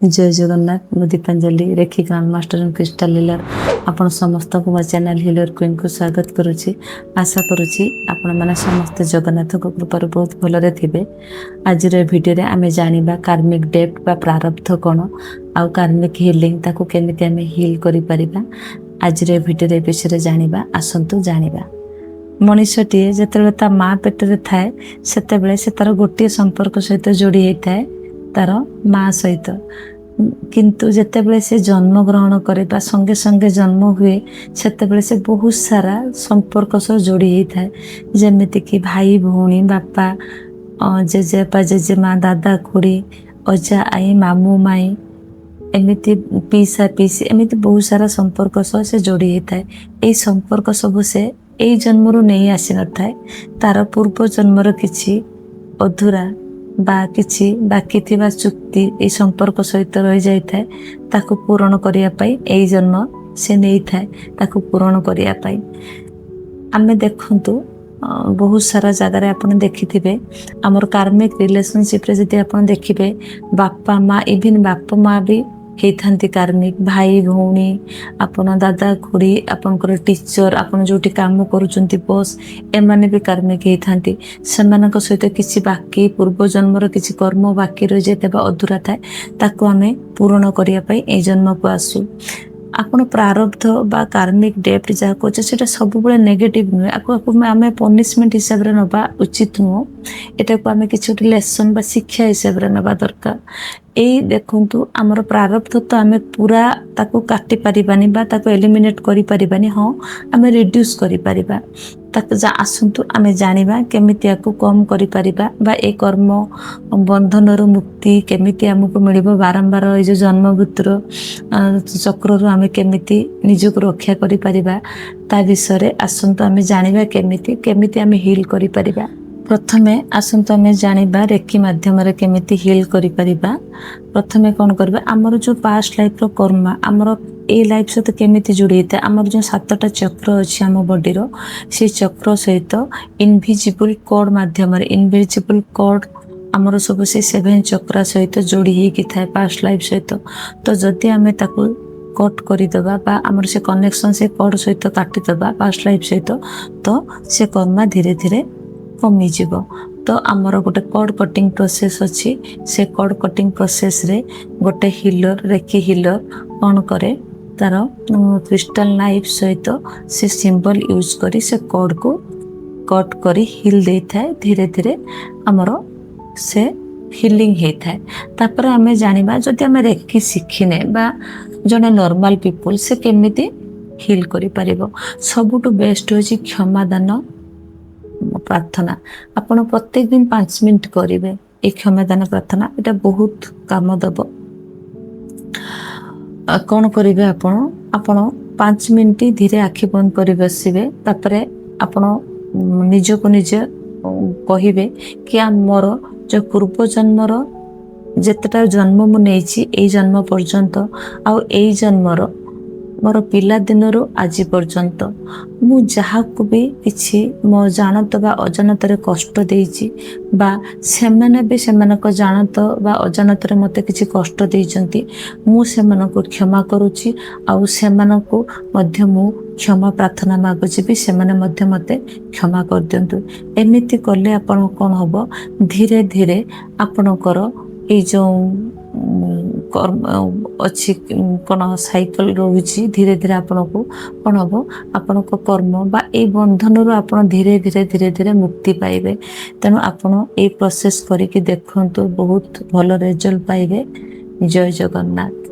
जय जगन्नाथ मु Deepanjali Rekhi grand master and crystal healer आपण समस्त को मो चैनल हिलर क्वीन को स्वागत करुच्ची। आशा करुच्ची आपण माने समस्त जगन्नाथ को कृपार बहुत भलरे थिबे। आज भिडियो रे आमे जानिबा कार्मिक डेप्थ बा प्रारब्ध कोन आउ कार्मिक हिलिंग ताको केमिति आमे हील करि परिबा। आज भिडियो रे विषय रे जानिबा आसंतु जानिबा। मनुष्यटी जेतेबेले ता माँ पेटरे थाए सेतेबेले से तार गोटे संपर्क सहित जोड़ी होता है तार माँ सहित, किंतु जेतेबेले से जन्म ग्रहण करे बा संगे संगे जन्म हुए सेतेबेले से बहुत सारा संपर्क सह जोड़ी होता है। जेमिति कि भाई भौणी बापा जेजेपा जेजेमा दादा खुड़ी अजा आई मामू माई एमिति पीसा पीसी एमिति बहुत सारा संपर्क सह से जोड़ी होता है। यही संपर्क सब से यही जन्मरू नहीं आसी न थाए, तार पूर्व जन्मर किछि अधूरा बा किछि बाकी थिबा चुक्ति ए संपर्क सहित रही जाय थाए ताको पूर्ण करिया पई एई जन्म से नहीं थाए ताको पूर्ण करिया पई। आमे देखंतु बहुत सारा जगह रे आपण देखिथिबे हमर कार्मिक रिलेशनशिप रे जदि आपण देखिबे बापा माँ इवन बापा माँ भी हेथांती कार्मिक, भाई भौणी आपण दादा खुड़ी आपनकर टीचर आपण जोटी काम करूचंती बॉस एमाने भी कार्मिक हेथांती। सेमानक सहित किछि बाकी पूर्व जन्मर किछि कर्म बाकी रहि जेतेबा अधूरा थाए ताको आमे पूर्ण करिया पई ए जन्म को आसु। आपण प्रारब्ध बा कार्मिक डेप्थ जा कोचे सेटा सब बळे नेगेटिव नुहे, आको आमे पनिशमेंट हिसाब रे नबा उचित नुहो। एटा को आमे किछि लेसन बा शिक्षा हिसाब रे नबा दरकार। एई देखंतु हमर प्रारब्ध तो आमे पूरा ताको काटी परिबानी बा ताको एलिमिनेट करि परिबानी, हां आमे रिड्यूस करि परिबा। ताको जा आसंतु आमे जानिबा केमिति आको कम करि परिबा बा ए कर्म बंधनर मुक्ति केमिति हमको मिलिबो। बारंबार ए जो जन्म मृत्युर चक्ररु आमे केमिति निजको रक्षा करि परिबा ता विषय रे आसंतु आमे जानिबा केमिति केमिति आमे हील करि परिबा। प्रथमे आसंतु आमे जानिबा रेकी माध्यम रे केमिति हील करि परिबा। प्रथमे कोन करबा हमर जो पास्ट लाइफ रो कर्म हमर ए लाइफ सहित केमिति जोड़ी होता है। हमर जो 7टा चक्र अछि हम बॉडी रो से चक्र सहित इनविजिबल कोड माध्यम रे इनविजिबल कोड हमर सब से 7 चक्र सहित जोड़ी हे कि थाए पास्ट लाइफ सहित। तो जदि हमें ताकू कट करि दबा बा हमर से कनेक्शन से कोड सहित काटि दबा पास्ट लाइफ सहित तो से कर्म धीरे धीरे कमी जीवो। तो आमर गोटे कॉर्ड कटिंग प्रोसेस अच्छी, से कॉर्ड कटिंग प्रोसेस रे गोटे हिलर रेकी हिलर कौन करे तार क्रिस्टल नाइफ सहित से सिंबल यूज करी से कॉर्ड को कट करी हिल दे थाए। धीरे धीरे आमर से हिलिंग हे थाए। तापर आमे जानिबा जदि आमे रेकी शिखिने बा जने नॉर्मल पीपल से केमिति हिल करि परिबो। सबुटु बेस्ट होची क्षमादान प्रार्थना। आपण प्रत्येक दिन 5 मिनट करिवे ए क्षमादान प्रार्थना, एटा बहुत काम दबो। कौन करिवे आपण 5 मिनट धीरे आखि बंद करि बसिबे। तापरे आपण निज को निज कहिबे कि मोर जो पूर्व जन्मर जेतेटा जन्म मु नेछि ए जन्म पर्यंत आउ ए जन्मर मोर पिला दिनरू आज पर्यंत मु जहा को भी किछि मो जानत बा अजानत रे कष्ट देइछि बा सेमाने भी सेमानक जानत बा अजानत रे मते किछि कष्ट देइचंती, मु सेमानक क्षमा करूछि आउ सेमानक मध्य मु क्षमा प्रार्थना मागुछि भी सेमाने मध्य मते क्षमा कर दियंतु। एमिति करले आपण कोन हबो धीरे धीरे आपणकर ए जो अच्छी कौन साइकिल रोची धीरे धीरे आपण को कौन हम आपण कर्म बा ए बंधन रू आप धीरे धीरे धीरे धीरे मुक्ति पाइबे। तेणु आपण ए प्रोसेस करके देखंतु बहुत भल रिजल्ट पाइबे। जय जगन्नाथ।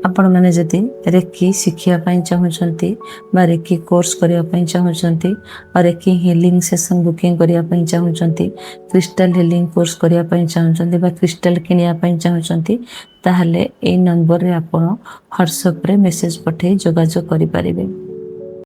आपण माने जदि रेकी शिखिया पई चाहउछंती बा रेकी कोर्स करिया पई चाहउछंती और रेकी हीलिंग सेशन बुकिंग करिया पई चाहउछंती, क्रिस्टल हीलिंग कोर्स करिया पई चाहउछंती बा क्रिस्टल किनिया पई चाहउछंती, ताहले ए नंबर रे आपण व्हाट्सएप रे मेसेज पठे जोगाजोग करि परिबे।